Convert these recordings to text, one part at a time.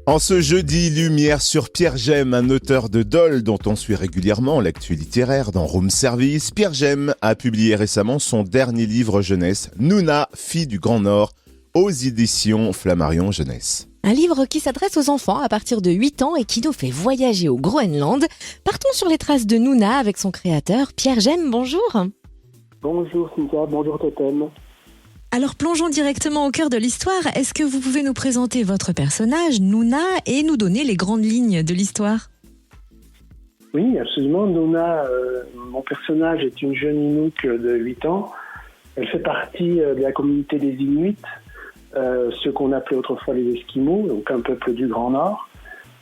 En ce jeudi, lumière sur Pierre Gemme, un auteur de Dol dont on suit régulièrement l'actu littéraire dans Room Service. Pierre Gemme a publié récemment son dernier livre jeunesse, Nouna, fille du Grand Nord, aux éditions Flammarion Jeunesse. Un livre qui s'adresse aux enfants à partir de 8 ans et qui nous fait voyager au Groenland. Partons sur les traces de Nouna avec son créateur, Pierre Gemme, bonjour. Bonjour Cynthia, bonjour Totem. Alors plongeons directement au cœur de l'histoire. Est-ce que vous pouvez nous présenter votre personnage, Nouna, et nous donner les grandes lignes de l'histoire ? Oui, absolument. Nouna, mon personnage est une jeune Inuk de 8 ans. Elle fait partie de la communauté des Inuits, ceux qu'on appelait autrefois les Esquimaux, donc un peuple du Grand Nord.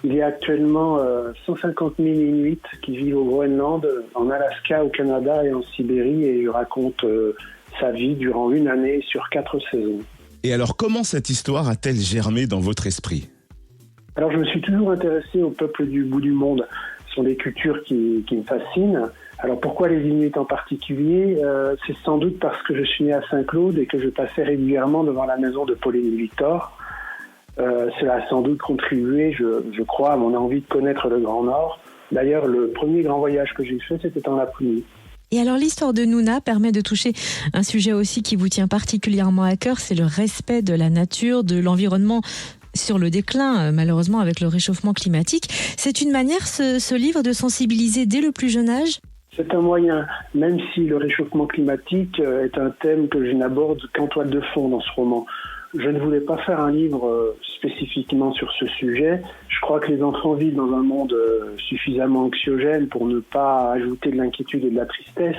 Il y a actuellement 150 000 Inuits qui vivent au Groenland, en Alaska, au Canada et en Sibérie, et je raconte sa vie durant une année sur 4 saisons. Et alors, comment cette histoire a-t-elle germé dans votre esprit ? Alors, je me suis toujours intéressé aux peuples du bout du monde. Ce sont des cultures qui me fascinent. Alors, pourquoi les Inuits en particulier ? C'est sans doute parce que je suis né à Saint-Claude et que je passais régulièrement devant la maison de Pauline et Victor. Cela a sans doute contribué, je crois, à mon envie de connaître le Grand Nord. D'ailleurs, le premier grand voyage que j'ai fait, c'était en Laponie. Et alors l'histoire de Nouna permet de toucher un sujet aussi qui vous tient particulièrement à cœur, c'est le respect de la nature, de l'environnement sur le déclin, malheureusement avec le réchauffement climatique. C'est une manière, ce livre, de sensibiliser dès le plus jeune âge ? C'est un moyen, même si le réchauffement climatique est un thème que je n'aborde qu'en toile de fond dans ce roman. Je ne voulais pas faire un livre spécifiquement sur ce sujet. Je crois que les enfants vivent dans un monde suffisamment anxiogène pour ne pas ajouter de l'inquiétude et de la tristesse.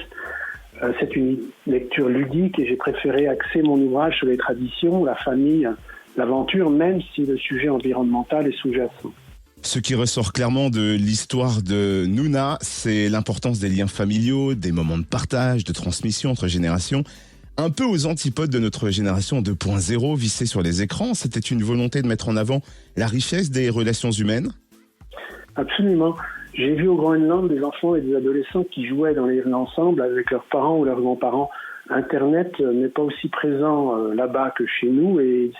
C'est une lecture ludique et j'ai préféré axer mon ouvrage sur les traditions, la famille, l'aventure, même si le sujet environnemental est sous-jacent. Ce qui ressort clairement de l'histoire de Nouna, c'est l'importance des liens familiaux, des moments de partage, de transmission entre générations. Un peu aux antipodes de notre génération 2.0 vissée sur les écrans, c'était une volonté de mettre en avant la richesse des relations humaines ? Absolument. J'ai vu au Groenland des enfants et des adolescents qui jouaient dans les rues ensemble avec leurs parents ou leurs grands-parents. Internet n'est pas aussi présent là-bas que chez nous et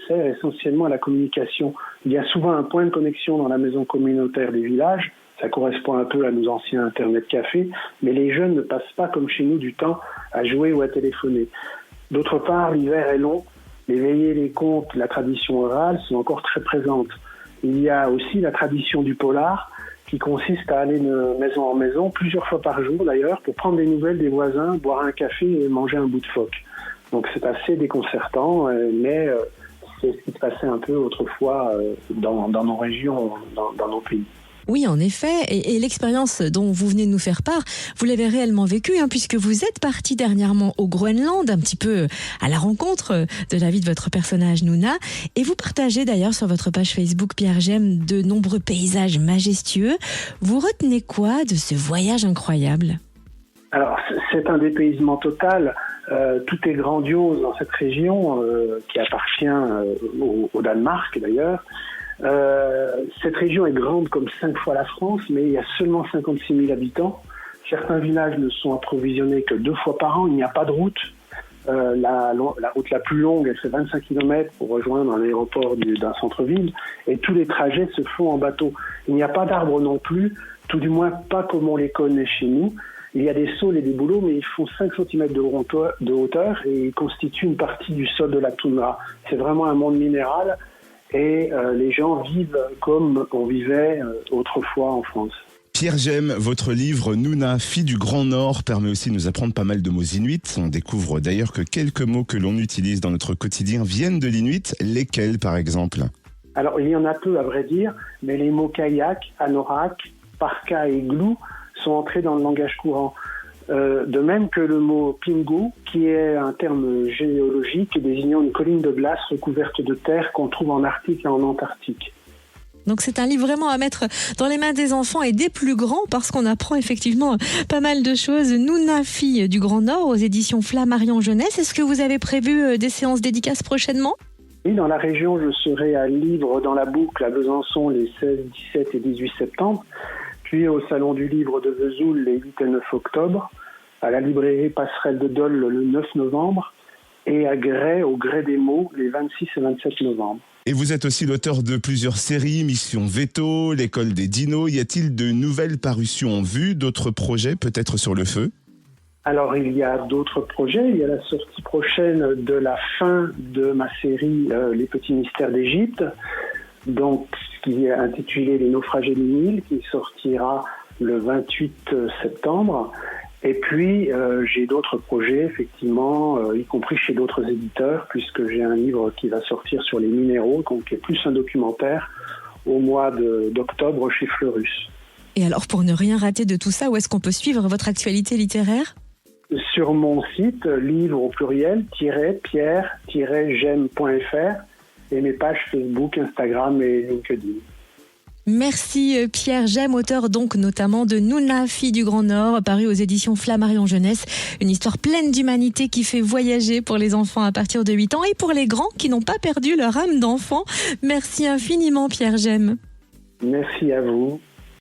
sert essentiellement à la communication. Il y a souvent un point de connexion dans la maison communautaire des villages. Ça correspond un peu à nos anciens Internet cafés, mais les jeunes ne passent pas comme chez nous du temps à jouer ou à téléphoner. D'autre part, l'hiver est long, les veillées, les contes, la tradition orale sont encore très présentes. Il y a aussi la tradition du polar, qui consiste à aller de maison en maison, plusieurs fois par jour d'ailleurs, pour prendre des nouvelles des voisins, boire un café et manger un bout de phoque. Donc c'est assez déconcertant, mais c'est ce qui se passait un peu autrefois dans nos régions, dans nos pays. Oui, en effet, et l'expérience dont vous venez de nous faire part, vous l'avez réellement vécue, puisque vous êtes parti dernièrement au Groenland, un petit peu à la rencontre de la vie de votre personnage Nouna, et vous partagez d'ailleurs sur votre page Facebook Pierre Gemme de nombreux paysages majestueux. Vous retenez quoi de ce voyage incroyable ? Alors, c'est un dépaysement total. Tout est grandiose dans cette région qui appartient au Danemark d'ailleurs. Cette région est grande comme 5 fois la France, mais il y a seulement 56 000 habitants. Certains villages ne sont approvisionnés que 2 fois par an. Il n'y a pas de route. La route la plus longue, elle fait 25 km pour rejoindre un aéroport d'un centre-ville. Et tous les trajets se font en bateau. Il n'y a pas d'arbres non plus, tout du moins pas comme on les connaît chez nous. Il y a des saules et des bouleaux, mais ils font 5 cm de hauteur et ils constituent une partie du sol de la toundra. C'est vraiment un monde minéral. Et les gens vivent comme on vivait autrefois en France. Pierre Gemme, votre livre Nouna, fille du Grand Nord, permet aussi de nous apprendre pas mal de mots inuits. On découvre d'ailleurs que quelques mots que l'on utilise dans notre quotidien viennent de l'inuit. Lesquels, par exemple ? Alors, il y en a peu, à vrai dire, mais les mots kayak, anorak, parka et glou sont entrés dans le langage courant. De même que le mot pingu, qui est un terme géologique désignant une colline de glace recouverte de terre qu'on trouve en Arctique et en Antarctique. Donc c'est un livre vraiment à mettre dans les mains des enfants et des plus grands parce qu'on apprend effectivement pas mal de choses. Nouna, fille du Grand Nord, aux éditions Flammarion Jeunesse. Est-ce que vous avez prévu des séances dédicaces prochainement ? Oui, dans la région, je serai à Livre dans la Boucle à Besançon les 16, 17 et 18 septembre. Puis au Salon du Livre de Vesoul les 8 et 9 octobre, à la librairie Passerelle de Dole le 9 novembre et à Grès, au Grès des Mots, les 26 et 27 novembre. Et vous êtes aussi l'auteur de plusieurs séries, Mission Veto, L'école des dinos. Y a-t-il de nouvelles parutions en vue, d'autres projets peut-être sur le feu ? Alors, il y a d'autres projets. Il y a la sortie prochaine de la fin de ma série Les petits mystères d'Égypte, donc qui est intitulée Les naufragés du Nil, qui sortira le 28 septembre. Et puis, j'ai d'autres projets, effectivement, y compris chez d'autres éditeurs, puisque j'ai un livre qui va sortir sur les minéraux, donc qui est plus un documentaire, au mois d'octobre chez Fleurus. Et alors, pour ne rien rater de tout ça, où est-ce qu'on peut suivre votre actualité littéraire ? Sur mon site, livre au pluriel, -pierre-gemme.fr et mes pages Facebook, Instagram et LinkedIn. Merci Pierre Gemme, auteur donc notamment de Nouna, fille du Grand Nord, paru aux éditions Flammarion Jeunesse. Une histoire pleine d'humanité qui fait voyager pour les enfants à partir de 8 ans et pour les grands qui n'ont pas perdu leur âme d'enfant. Merci infiniment Pierre Gemme. Merci à vous.